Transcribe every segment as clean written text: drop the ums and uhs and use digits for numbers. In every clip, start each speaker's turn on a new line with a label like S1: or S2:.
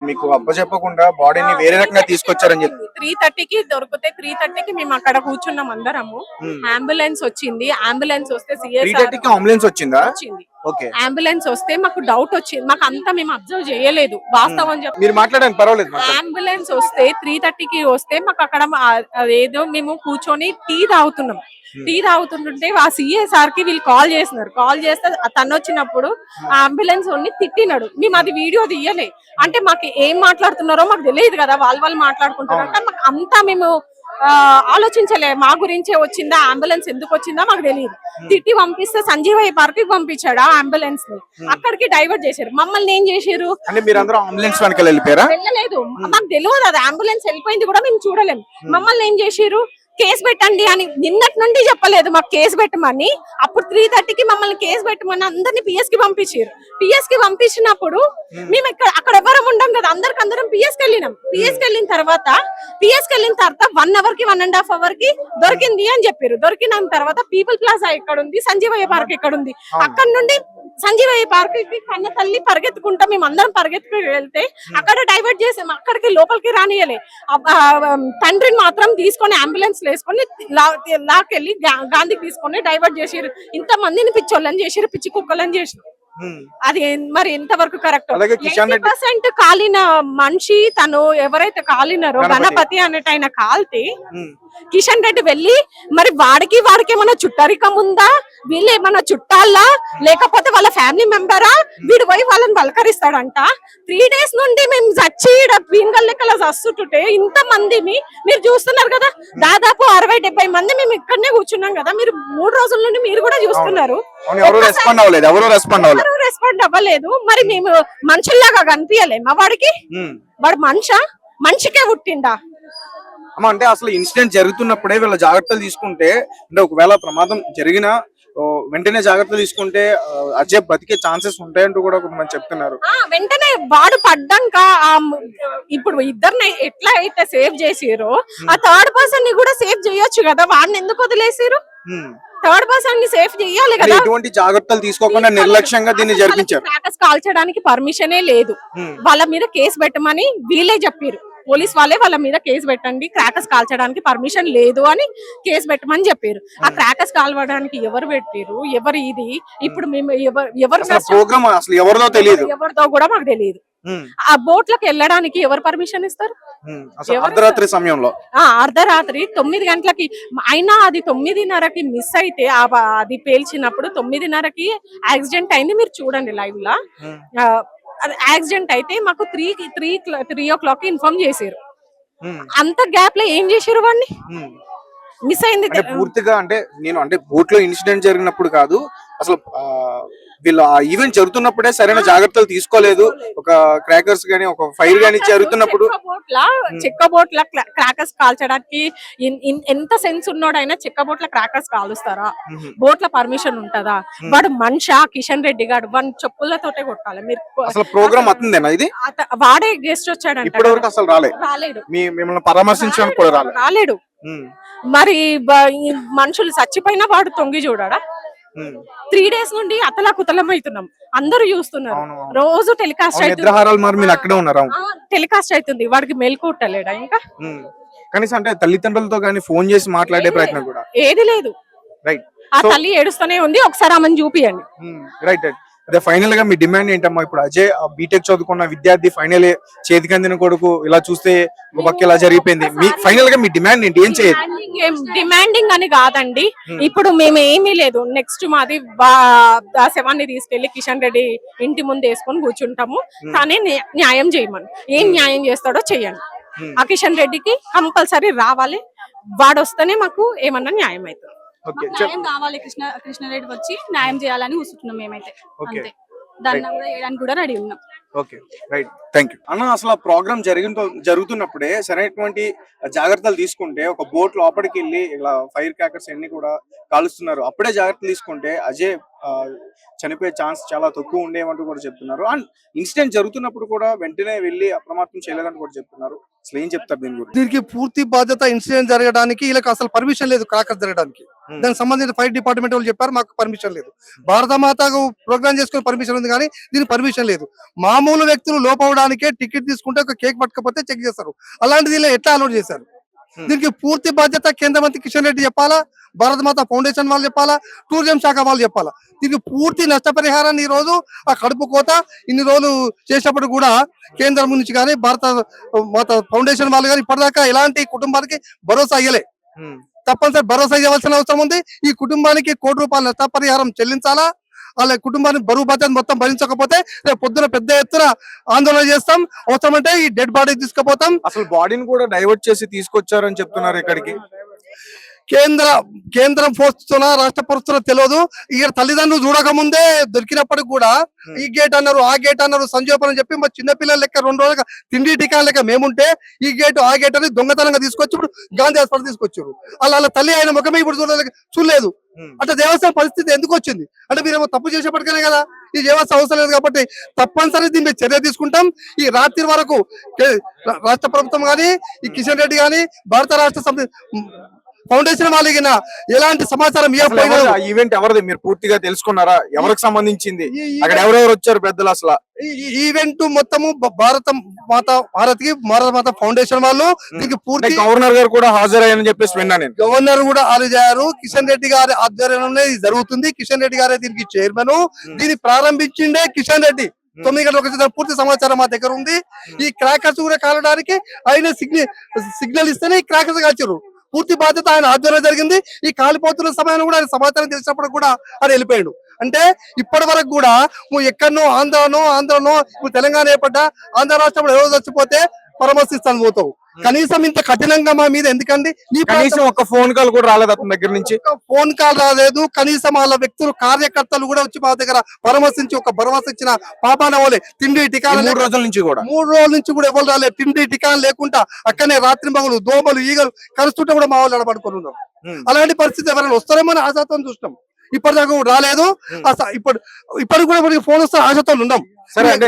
S1: మీకు అప్పచెప్పకుండా బాడీని వేరే రకంగా తీసుకొచ్చారని చెప్పి
S2: 3:30కి దొరికితే 3:30కి మేము అక్కడ కూర్చున్నాం అందరము. అంబులెన్స్ వచ్చింది. అంబులెన్స్ వస్తే సిఎస్ఆర్
S1: 3:30కి అంబులెన్స్ వచ్చిందా?
S2: వచ్చింది.
S1: ఓకే.
S2: అంబులెన్స్ వస్తే మాకు డౌట్ వచ్చింది. మాకు అంతా మేము అబ్జర్వ్ చేయలేదు వాస్తవం చెప్పి.
S1: మీరు మాట్లాడండి పర్వాలేదు.
S2: అంబులెన్స్ వస్తే 3:30కి వస్తే మాకు అక్కడ అదేదో మేము కూర్చొని టీ తాగుతుంటే ఆ సిఎస్ఆర్ కి వీళ్ళు కాల్ చేస్తున్నారు. కాల్ చేస్తే తను వచ్చినప్పుడు ఆ అంబులెన్స్ వాడిని తిట్టినాడు. మేము అది వీడియో తీయలే. అంటే మాకు ఏం మాట్లాడుతున్నారో మాకు తెలియదు కదా, వాళ్ళు మాట్లాడుకుంటారు అంటే మాకు అంతా మేము ఆలోచించలే. మా గురించే వచ్చిందా అంబులెన్స్, ఎందుకు వచ్చిందా మాకు తెలియదు. తిట్టి పంపిస్తే సంజీవయ్య పార్క్ కి పంపించాడు ఆ అంబులెన్స్ ని. అక్కడికి డైవర్ట్ చేశారు. మమ్మల్ని ఏం చేశారు, వెళ్ళలేదు. మాకు తెలియదు అది అంబులెన్స్ వెళ్ళిపోయింది కూడా మేము చూడలేము. మమ్మల్ని ఏం చేశారు, కేసు పెట్టండి అని నిన్నటి నుండి చెప్పలేదు మాకు కేసు పెట్టమని. అప్పుడు 3:30కి మమ్మల్ని కేసు పెట్టమని అందరినీ పిఎస్ కి పంపించారు. పిఎస్ కి పంపించినప్పుడు మేము అక్కడ ఎవరం ఉండం కదా, అందరం పిఎస్ కి వెళ్ళినాం. పిఎస్ కి వెళ్ళిన తర్వాత 1 అవర్ కి 1.5 అవర్ కి దొరికింది అని చెప్పారు. దొరికిన తర్వాత పీపుల్ ప్లాజా ఎక్కడ ఉంది, సంజీవయ్య పార్క్ ఎక్కడ ఉంది, అక్కడ నుండి సంజీవయ్య పార్క్ కి కన్న తల్లి పరిగెత్తుకుంటా మేము అందరం పరిగెత్తుకు వెళ్తే అక్కడ డైవర్ట్ చేసాం. అక్కడికి లోపలికి రానియలే. తండ్రిని మాత్రం తీసుకొని అంబులెన్స్ వేసుకొని లాకెళ్ళి గాంధీకి తీసుకొని డైవర్ట్ చేసారు. ఇంత మందిని పిచ్చోళ్ళని చేసారు, పిచ్చి కుక్కలని చేసారు. అది మరి ఎంతవరకు కరెక్ట్? 80% కాలిన మనిషి తను ఎవరైతే కాలినారో గణపతి అన్నట్టు ఆయన కాల్తే కిషన్ రెడ్డి వెళ్ళి మరి వాడికి ఏమన్నా చుట్టరికం ఉందా, వీళ్ళు ఏమన్నా చుట్టాలా లేకపోతే వాళ్ళ ఫ్యామిలీ మెంబరా, వీడు పోయి వాళ్ళని పలకరిస్తాడంట. 3 days నుండి మేము చచ్చి పీన్గల్ లెక్కల చస్తుంటే ఇంత మంది మీరు చూస్తున్నారు కదా, దాదాపు 60-70 మంది మేము ఇక్కడనే కూర్చున్నాం కదా. మీరు 3 రోజుల నుండి మీరు కూడా చూస్తున్నారు. ఎవరు రెస్పాండ్ అవ్వలేదు. మరి మేము మనుషుల్లాగా కనిపించలేమా వాడికి? వాడు మనిషికే పుట్టిండా?
S1: అంటే అసలు ఇన్సిడెంట్ జరుగుతున్నప్పుడే వీళ్ళ జాగ్రత్తలు తీసుకుంటే, అంటే ఒకవేళ ప్రమాదం జరిగినా వెంటనే జాగ్రత్తలు తీసుకుంటే అజయ్ బతికే ఛాన్సెస్ ఉంటాయంటూ కూడా కొంతమంది చెప్తున్నారు.
S2: వెంటనే వాడు పడ్డాక ఇప్పుడు ఇద్దరిని ఎట్లా అయితే సేవ్ చేసారో ఆ థర్డ్ పర్సన్ ని కూడా సేవ్ చేయొచ్చు కదా, వాడిని ఎందుకు వదిలేసారు? థర్డ్ పర్సన్ ని సేఫ్ చేయాలి కదా.
S1: ఎటువంటి జాగ్రత్తలు తీసుకోకుండా నిర్లక్ష్యంగా దీన్ని జరిపించారు.
S2: క్రాకర్స్ కాల్చడానికి పర్మిషనే లేదు. వాళ్ళ మీద కేసు పెట్టమని వీళ్ళే చెప్పారు. పోలీస్ వాళ్ళే వాళ్ళ మీద కేసు పెట్టండి, క్రాకర్స్ కాల్చడానికి పర్మిషన్ లేదు అని కేసు పెట్టమని చెప్పారు. ఆ క్రాకర్స్ కాల్చడానికి ఎవరు పెట్టారు, ఎవరు ఇది? ఇప్పుడు మేము ఎవరితో కూడా మాకు తెలియదు. ఆ బోట్లకు వెళ్ళడానికి ఎవరు పర్మిషన్ ఇస్తారు?
S1: అర్ధరాత్రి సమయంలో,
S2: అర్ధరాత్రి 9 గంటలకి. అయినా అది 9:30కి మిస్ అయితే అది పేల్చినప్పుడు 9:30కి యాక్సిడెంట్ అయింది. మీరు చూడండి లైవ్ లా. యాక్సిడెంట్ అయితే మాకు 3 o'clock ఇన్ఫార్మ్ చేశారు. అంత గ్యాప్ లో ఏం చేశారు వాడిని? మిస్ అయింది
S1: పూర్తిగా. అంటే బోట్ లో ఇన్సిడెంట్ జరిగినప్పుడు కాదు, అసలు వీళ్ళు ఆ ఈవెంట్ జరుగుతున్నప్పుడే సరైన జాగ్రత్తలు తీసుకోలేదు. ఒక క్రాకర్స్ గానీ ఒక ఫైర్ గానీ జరుగుతున్నప్పుడు
S2: చెక్క బోట్ల క్రాకర్స్ కాల్చడానికి ఎంత సెన్స్ ఉన్నాడైనా చెక్క బోట్ల క్రాకర్స్ కాలుస్తారా? బోట్ల పర్మిషన్ ఉంటదా? వాడు మనిషా కిషన్ రెడ్డి గారు? వాడిని చెప్పులతోటే కొట్టాలి. మీరు
S1: అసలు ప్రోగ్రామ్ అవుతుందేనా ఇది?
S2: వాడే గెస్ట్ వచ్చాడంట.
S1: ఇప్పటివరకు అసలు రాలేదు. మిమ్మల్ని పరామర్శించడానికి కూడా
S2: రాలేడు. మరి మనుషులు చచ్చిపోయినా వాడు తొంగి చూడాడా? 3 days నుండి అతలాకుతలం అవుతున్నాం. అందరూ చూస్తున్నారు. రోజు టెలికాస్ట్ అవుతుంది. వాడికి మేల్కొట్టలేడా ఇంకా?
S1: కనీసం అంటే తల్లిదండ్రులతో గానీ ఫోన్ చేసి మాట్లాడే ప్రయత్నం కూడా
S2: ఏది లేదు. ఆ తల్లి ఏడుస్తూనే ఉంది. ఒకసారి ఆమెను చూపియండి.
S1: రైట్. అదే ఫైనల్ గా మీ డిమాండ్ ఏంటమ్మా? ఇప్పుడు అజయ్ బీటెక్ చదువుకున్న విద్యార్థి ఫైనల్ చేతికి అందిన కొడుకు ఇలా చూస్తే ఒక పక్క ఇలా జరిగిపోయింది. మీ ఫైనల్ గా మీ డిమాండ్ ఏంటి? ఏం చేయాలి?
S2: డిమాండింగ్ అని కాదండి. ఇప్పుడు మేము ఏమీ లేదు. నెక్స్ట్ మాది శవాన్ని తీసుకెళ్లి కిషన్ రెడ్డి ఇంటి ముందు వేసుకొని కూర్చుంటాము. తానే న్యాయం చేయమని. ఏం న్యాయం చేస్తాడో చెయ్యండి. ఆ కిషన్ రెడ్డికి కంపల్సరీ రావాలి. వాడు వస్తేనే మాకు ఏమన్నా న్యాయం అవుతుంది.
S3: న్యాయం కావాలి. కృష్ణారెడ్డి వచ్చి న్యాయం చేయాలని కూర్చుంటున్నాం మేమైతే. అంతే. దాన్ని కూడా చేయడానికి కూడా రెడీ ఉన్నాం.
S1: ఓకే, రైట్, థ్యాంక్ యూ అన్న. అసలు ప్రోగ్రామ్ జరుగుతున్నప్పుడే సరైనటువంటి జాగ్రత్తలు తీసుకుంటే, ఒక బోట్ లోపలికి వెళ్ళి ఇలా ఫైర్ క్రాకర్స్ అన్ని కూడా కాలుస్తున్నారు. అప్పుడే జాగ్రత్తలు తీసుకుంటే అజయ్ చనిపోయే ఛాన్స్ చాలా తక్కువ ఉండేవంటూ కూడా చెప్తున్నారు. అండ్ ఇన్సిడెంట్ జరుగుతున్నప్పుడు కూడా వెంటనే వెళ్ళి అప్రమత్తం చేయలేదని కూడా చెప్తున్నారు. అసలు ఏం చెప్తారు దీని గురించి?
S4: దీనికి పూర్తి బాధ్యత ఇన్సిడెంట్ జరగడానికి వీళ్ళకి అసలు పర్మిషన్ లేదు. క్రాకర్స్ జరగడానికి దానికి సంబంధించిన ఫైర్ డిపార్ట్మెంట్ వాళ్ళు చెప్పారు మాకు పర్మిషన్ లేదు. భారత మాతకు ప్రోగ్రామ్ చేసుకునే పర్మిషన్ ఉంది కానీ దీనికి పర్మిషన్ లేదు. మా మామూలు వ్యక్తులు లోపవడానికే టికెట్ తీసుకుంటే ఒక కేక్ పట్టుకపోతే చెక్ చేస్తారు. అలాంటిది ఇలా ఎట్లా అలౌట్ చేశారు? దీనికి పూర్తి బాధ్యత కేంద్ర మంత్రి కిషన్ రెడ్డి చెప్పాలా, భారత మాత ఫౌండేషన్ వాళ్ళు చెప్పాలా, టూరిజం శాఖ వాళ్ళు చెప్పాలా. దీనికి పూర్తి నష్టపరిహారాన్ని ఈ రోజు ఆ కడుపు కోత ఇన్ని రోజులు చేసినప్పుడు కూడా కేంద్రం నుంచి కానీ భారత మాత ఫౌండేషన్ వాళ్ళు కానీ ఇప్పటిదాకా ఎలాంటి కుటుంబానికి భరోసా అయ్యలే. తప్పనిసరి భరోసా ఇవ్వాల్సిన అవసరం ఉంది. ఈ కుటుంబానికి ₹1,00,00,000 నష్టపరిహారం చెల్లించాలా. వాళ్ళ కుటుంబానికి బరువు బాధ్యత మొత్తం భరించకపోతే రేపు పొద్దున పెద్ద ఎత్తున ఆందోళన చేస్తాం. అవసరమంటే ఈ డెడ్ బాడీ తీసుకుపోతాం.
S1: అసలు బాడీని కూడా డైవర్ట్ చేసి తీసుకొచ్చారని చెప్తున్నారు ఇక్కడికి.
S4: కేంద్రం పోస్తున్నా రాష్ట్ర పోస్తున్నా తెలియదు. ఇక్కడ తల్లిదండ్రులు చూడక ముందే దొరికినప్పటికి కూడా ఈ గేట్ అన్నారు, ఆ గేట్ అన్నారు, సంజోపని చెప్పి మా చిన్నపిల్లల లెక్క 2 రోజులుగా తిండి టికా లెక్క మేముంటే ఈ గేట్ ఆ గేట్ అని దొంగతనంగా తీసుకొచ్చి ఇప్పుడు గాంధీ హాస్పిటల్ తీసుకొచ్చారు. వాళ్ళ తల్లి ఆయన ముఖమే ఇప్పుడు చూడలేదు. అంటే దేవస్థానం పరిస్థితి ఎందుకు వచ్చింది అంటే మీరేమో తప్పు చేసేప్పటికనే కదా ఈ దేవస్థానం అవసరం లేదు. కాబట్టి తప్పనిసరి దీని మీద చర్య తీసుకుంటాం. ఈ రాత్రి వరకు రాష్ట్ర ప్రభుత్వం కానీ ఈ కిషన్ రెడ్డి కానీ భారత రాష్ట్ర సమితి ఫౌండేషన్ వాళ్ళకి ఎలాంటి సమాచారం
S1: ఈవెంట్ ఎవరిది మీరు పూర్తిగా తెలుసుకున్నారా? ఎవరికి సంబంధించింది? అక్కడ ఎవరెవరు వచ్చారు పెద్దలు? అసలు
S4: ఈవెంట్ మొత్తము భారత మాత ఫౌండేషన్ వాళ్ళు దీనికి పూర్తి
S1: గవర్నర్ గారు కూడా హాజరయ్యారని చెప్పేసి విన్నా నేను.
S4: గవర్నర్ కూడా హాజరయ్యారు. కిషన్ రెడ్డి గారి ఆధ్వర్యంలో ఇది జరుగుతుంది. కిషన్ రెడ్డి గారే దీనికి చైర్మన్. దీన్ని ప్రారంభించిండే కిషన్ రెడ్డి. 9 గంటలకు పూర్తి సమాచారం మా దగ్గర ఉంది. ఈ క్రాకర్స్ కూడా కాలడానికి ఆయన సిగ్నల్ ఇస్తేనే ఈ క్రాకర్స్ కాల్చారు. పూర్తి బాధ్యత ఆయన ఆధ్వర్యంలో జరిగింది. ఈ కాలిపోతున్న సమయాన్ని కూడా ఆయన సమాచారం తెలిసినప్పుడు కూడా ఆయన వెళ్ళిపోయాడు. అంటే ఇప్పటి వరకు కూడా నువ్వు ఎక్కడనో ఆంధ్రనో ఇప్పుడు తెలంగాణ ఏర్పడ్డా ఆంధ్ర రాష్ట్రంలో ఎవరో చచ్చిపోతే పరామర్శిస్తాను పోతావు. కనీసం ఇంత కఠినంగా మా మీద ఎందుకండి?
S1: కనీసం ఒక ఫోన్ కాల్ కూడా రాలేదు అతని దగ్గర నుంచి.
S4: ఫోన్ కాల్ రాలేదు. కనీసం వాళ్ళ వ్యక్తులు కార్యకర్తలు కూడా వచ్చి మా దగ్గర పరామర్శించి ఒక భరోసా ఇచ్చిన పాపాన వాళ్ళే. తిండి టికాలు
S1: 3 రోజుల నుంచి కూడా
S4: ఎవరు రాలేదు. తిండి టికాలు లేకుండా అక్కడనే రాత్రి మగలు దోమలు ఈగలు కలుస్తుంటే కూడా మా వాళ్ళు అడబడుకొని ఉన్నారు. అలాంటి పరిస్థితి ఎవరైనా వస్తారేమో అని ఆశాతో చూస్తాం. ఇప్పటిదాకా రాలేదు. ఇప్పుడు కూడా మనకి ఫోన్ వస్తే ఆశతో ఉన్నాం.
S1: సరే, అంటే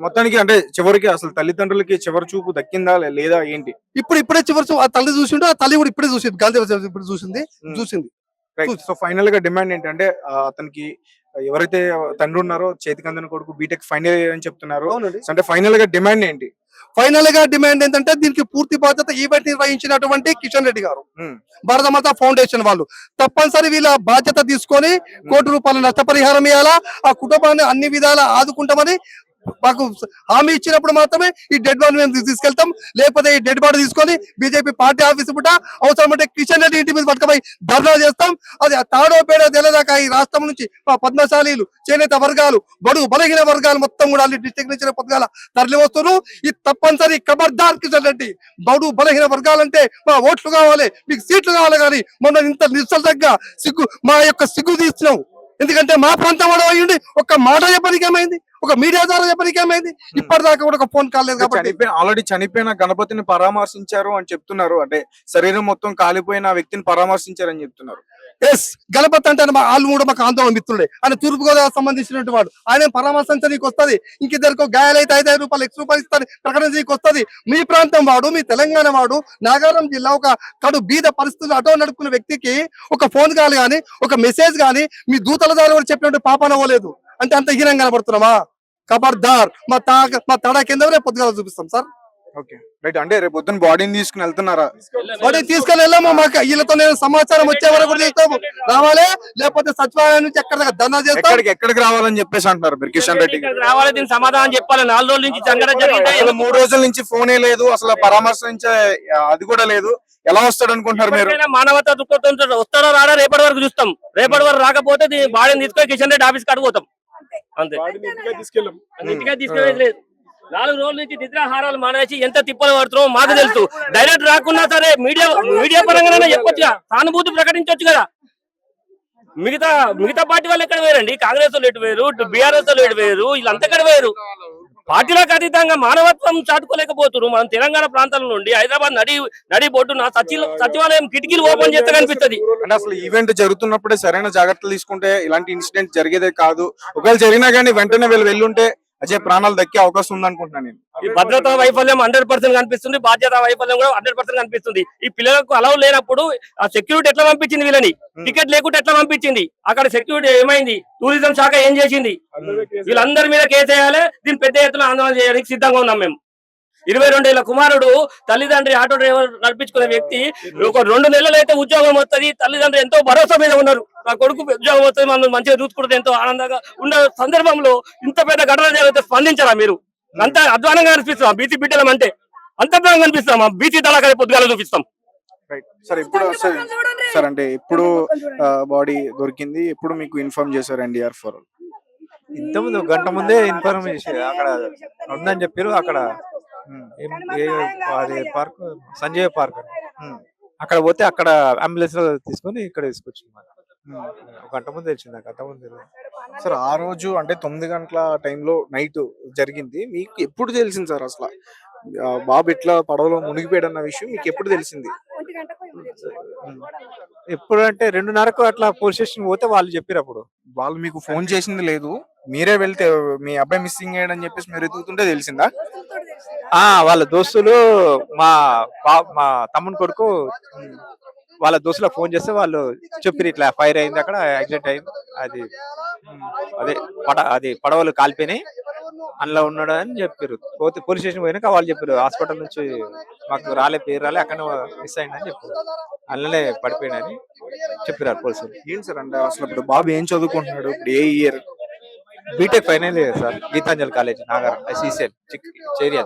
S1: మొత్తానికి అంటే చివరికి అసలు తల్లిదండ్రులకి చివరి చూపు దక్కిందా లేదా ఏంటి?
S4: ఇప్పుడే చివరి చూపు ఆ తల్లి చూసిండు. ఆ తల్లి కూడా ఇప్పుడే చూసింది. గాంధీ ఇప్పుడు చూసింది.
S1: సో ఫైనల్ గా డిమాండ్ ఏంటంటే అతనికి ఎవరైతే తండ్రి ఉన్నారో చేతికి అందిన కొడుకు బీటెక్ ఫైనల్ ఇయర్ అని చెప్తున్నారు. అంటే ఫైనల్ గా డిమాండ్ ఏంటి?
S4: ఏంటంటే దీనికి పూర్తి బాధ్యత ఈవెంట్ నిర్వహించినటువంటి కిషన్ రెడ్డి గారు, భారత మాత ఫౌండేషన్ వాళ్ళు తప్పనిసరి వీళ్ళ బాధ్యత తీసుకొని ₹1,00,00,000 నష్టపరిహారం ఇవ్వాలా. ఆ కుటుంబాన్ని అన్ని విధాలా ఆదుకుంటామని మాకు హామీ ఇచ్చినప్పుడు మాత్రమే ఈ డెడ్ బాడీ మేము తీసుకెళ్తాం. లేకపోతే ఈ డెడ్ బాడీ తీసుకొని బీజేపీ పార్టీ ఆఫీస్ పుట్ట అవసరమంటే కిషన్ రెడ్డి ఇంటి మీద పట్టుకుపోయి ధర్నా చేస్తాం. అది తాడో పేడో తెలియదాకా ఈ రాష్ట్రం నుంచి పద్మశాలీలు, చేనేత వర్గాలు, బడుగు బలహీన వర్గాలు మొత్తం కూడా అన్ని డిస్ట్రిక్ట్ నుంచి పొద్దుగాల తరలి వస్తున్నారు. ఇది తప్పనిసరి ఖబర్దార్ కిషన్ రెడ్డి. బడుగు బలహీన వర్గాలంటే మా ఓట్లు కావాలి, మీకు సీట్లు కావాలి. కానీ మొన్న ఇంత నిశ్చలతగా మా యొక్క సిగ్గు తీస్తున్నాం. ఎందుకంటే మా ప్రాంతం వాడు అయ్యింది. ఒక మాట చెప్పడానికి ఏమైంది? ఒక మీడియా ద్వారా చెప్పడానికి ఏమైంది? ఇప్పటిదాకా కూడా ఒక ఫోన్ కాలేదు. కాబట్టి
S1: ఆల్రెడీ చనిపోయిన గణపతిని పరామర్శించారు అని చెప్తున్నారు. అంటే శరీరం మొత్తం కాలిపోయిన వ్యక్తిని పరామర్శించారని చెప్తున్నారు.
S4: ఎస్, గణపతి అంటే వాళ్ళు కూడా మాకు ఆందోళన మిత్రుడే. ఆయన తూర్పుగోదావరి సంబంధించినటువంటి వాడు. ఆయన పరామర్శించడానికి వస్తుంది. ఇంకిద్దరికి గాయాలైతే ₹5,000 X ఇస్తుంది ప్రకటించడానికి వస్తుంది. మీ ప్రాంతం వాడు, మీ తెలంగాణ వాడు, నాగారం జిల్లా ఒక కడు బీద పరిస్థితులు అటో నడుపుకున్న వ్యక్తికి ఒక ఫోన్ కాల్ గానీ ఒక మెసేజ్ గానీ మీ దూతల ద్వారా కూడా చెప్పినట్టు పాపన అవ్వలేదు అంటే అంత హీనంగా కనబడుతున్నామా? ఖబర్దార్. మా తడా కింద రేపు పొద్దుగా చూపిస్తాం సార్.
S1: Okay, right. అంటే రేపు పొద్దున్న బాడీని తీసుకుని వెళ్తున్నారా?
S4: బాడీ తీసుకొని వెళ్ళాము. మాకు వీళ్ళతో నేను సమాచారం వచ్చే వరకు చేస్తాము. రావాలి, లేకపోతే సచివాలయం నుంచి ఎక్కడ ధర్నా చేస్తాం.
S1: ఎక్కడికి రావాలని చెప్పేసి అంటున్నారు మీరు కిషన్ రెడ్డి
S5: రావాలి. దీనికి సమాధానం చెప్పాలి. 4 రోజుల నుంచి జరగడం జరిగింది.
S1: 3 రోజుల నుంచి ఫోనే లేదు, అసలు పరామర్శించే అది కూడా లేదు. ఎలా వస్తాడు అనుకుంటున్నారు మీరు?
S5: మానవతా దృక్పథంతో వస్తారో రాడా రేపటి వరకు చూస్తాం. రేపటి వరకు రాకపోతే బాడీని తీసుకొని కిషన్ రెడ్డి ఆఫీస్ కాడికి పోతాం. అంతే, ఇంటికే తీసుకెళ్ళలేదు. 4 రోజుల నుంచి నిద్రాహారాలు మానేసి ఎంత తిప్పలు పడుతున్నామో మాకు తెలుసు. డైరెక్ట్ రాకున్నా సరే మీడియా పరంగానే చెప్పొచ్చుగా, సానుభూతి ప్రకటించవచ్చు కదా. మిగతా పార్టీ వాళ్ళు ఎక్కడ వేరండి? కాంగ్రెస్ వాళ్ళు ఎటు వేరు, బీఆర్ఎస్ వాళ్ళు ఎటు వేరు, వీళ్ళంతా ఎక్కడ వేరు? పార్టీలకు అతీతంగా మానవత్వం చాటుకోలేకపోతున్నారు. మనం తెలంగాణ ప్రాంతాల నుండి హైదరాబాద్ నడి బొడ్డున సచివాలయం కిటికీలు ఓపెన్ చేస్తే కనిపిస్తుంది.
S1: అంటే అసలు ఈవెంట్ జరుగుతున్నప్పుడే సరైన జాగ్రత్తలు తీసుకుంటే ఇలాంటి ఇన్సిడెంట్ జరిగేదే కాదు. ఒకవేళ జరిగినా కానీ వెంటనే వెళ్ళుంటే అజయ్ ప్రాణాలు దక్కే అవకాశం ఉంది అనుకుంటున్నాను నేను.
S5: ఈ భద్రతా వైఫల్యం 100% కనిపిస్తుంది, బాధ్యత వైఫల్యం కూడా 100% కనిపిస్తుంది. ఈ పిల్లలకు అలవ్ లేనప్పుడు ఆ సెక్యూరిటీ ఎట్లా పంపించింది వీళ్ళని, టికెట్ లేకుండా ఎట్లా పంపించింది, అక్కడ సెక్యూరిటీ ఏమైంది, టూరిజం శాఖ ఏం చేసింది, వీళ్ళందరి మీద కేసు వేయాలి. దీన్ని పెద్ద ఎత్తున ఆందోళన చేయడానికి సిద్ధంగా ఉన్నాం మేము. 22 ఏళ్ల కుమారుడు తల్లిదండ్రి ఆటో డ్రైవర్ నడిపించుకునే వ్యక్తి ఒక 2 నెలలు అయితే ఉద్యోగం వస్తుంది, తల్లిదండ్రులు ఎంతో భరోసా మీద ఉన్నారు, నా కొడుకు ఉద్యోగం వస్తుంది, మనం మంచిగా చూసుకుంటే ఎంతో ఆనందంగా ఉన్న సందర్భంలో ఇంత పెద్ద ఘటన జరిగితే స్పందించరా మీరు? అంత అధ్వానంగా అనిపిస్తాం బీసీ బిడ్డలం అంటే, అంత అధ్వానంగా అనిపిస్తాం. బీసీ తలకాయ పొద్దుగాల చూపిస్తాం.
S1: రైట్ సార్, ఇప్పుడు సార్ అంటే ఇప్పుడు బాడీ దొరికింది, ఎప్పుడు మీకు ఇన్ఫార్మ్ చేశారు NDR4?
S6: ఇంతకుముందు ఒక గంట ముందే ఇన్ఫార్మ్ చేసి అక్కడ ఉందని చెప్పారు. అక్కడ అది పార్క్ సంజయ్ పార్క్ అక్కడ పోతే అక్కడ అంబులెన్స్ లో తీసుకొని ఇక్కడ తీసుకొచ్చింది. ఒక గంట ముందు తెలిసింది, నాకు అంత ముందు తెలియదు.
S1: సార్ ఆ రోజు అంటే 9 గంటల టైంలో నైట్ జరిగింది, మీకు ఎప్పుడు తెలిసింది సార్ అసలు బాబు ఇట్లా పడవలో మునిగిపోయాడు అన్న విషయం మీకు ఎప్పుడు తెలిసింది?
S6: ఎప్పుడు అంటే 2:30కు అట్లా పోలీస్ స్టేషన్ పోతే వాళ్ళు చెప్పారు. అప్పుడు
S1: వాళ్ళు మీకు ఫోన్ చేసింది లేదు, మీరే వెళ్తే మీ అబ్బాయి మిస్సింగ్ అయ్యాడని చెప్పేసి మీరు ఎదుగుతుంటే తెలిసిందా?
S6: వాళ్ళ దోస్తులు మా తమ్ముని కొడుకు వాళ్ళ దోస్తులకు ఫోన్ చేస్తే వాళ్ళు చెప్పారు ఇట్లా ఫైర్ అయింది, అక్కడ యాక్సిడెంట్ అయింది, అది పడవలు కాలిపోయినాయి, అందులో ఉన్నాడు అని చెప్పారు. పోతే పోలీస్ స్టేషన్ పోయినాక వాళ్ళు చెప్పారు హాస్పిటల్ నుంచి మాకు పేరు రాలే, అక్కడ మిస్ అయిందని చెప్పారు, అందులోనే పడిపోయినని చెప్పారు పోలీసులు.
S1: ఏంటి సార్ అంటే అసలు ఇప్పుడు బాబు ఏం చదువుకుంటున్నాడు, ఇప్పుడు ఏ year?
S6: BTech final year sir, Geetanjali college Nagar SECL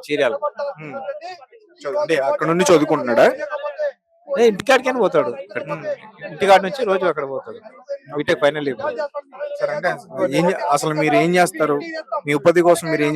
S6: Cheryala.
S1: అంటే అక్కడ నుండి చదువుకుంటున్నాడా?
S6: ఇంటికాడికైనా పోతాడు, ఇంటికాడి నుంచి రోజు అక్కడ పోతాడు, బీటెక్ ఫైనల్ ఇయర్.
S1: సార్ అంటే అసలు మీరు ఏం చేస్తారు, మీ ఉపాధి కోసం మీరు ఏం